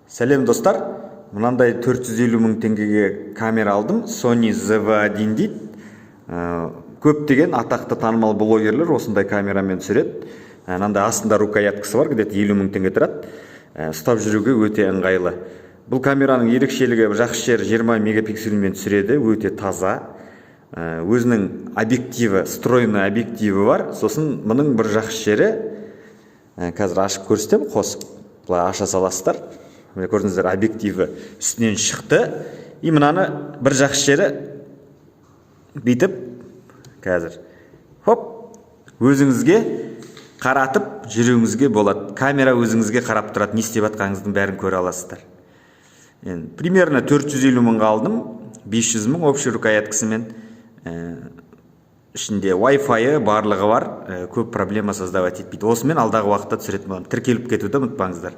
Сәлем достар, мынандай 450 мың теңгеге камера алдым. Sony ZV-1 дейді. Көптеген атақты танымал блогерлер осындай камерамен түсіреді. Мынандай астында рукояткасы бар, где-то 50 мың теңге тұрады. Ұстап жүруге өте ыңғайлы. Бұл камераның ерекшелігі жақсы жері 20 мегапиксельмен түсіреді, өте таза. Өзінің объективі, встроенный объективі бар. Сосын мұның бір жақсы жері, қазір ашып көрсетем, қосып, былай аша саласыздар. Міне көрдіңіздер, объективі үстінен шықты. И мынаны бір жақсы жері бүйтіп, қазір өзіңізге қаратып жүруіңізге болады. Камера өзіңізге қарап тұрады, не істеп жатқаныңыздың бәрін көре аласыздар. Примерно 450 мыңға алдым, 500 мың общий рукояткасымен. Ішінде Wi-Fi барлығы бар, көп проблема создавать етпейді. Осымен алдағы уақытта түсіретін боламын. Тіркеліп кетуді ұмытпаңыздар.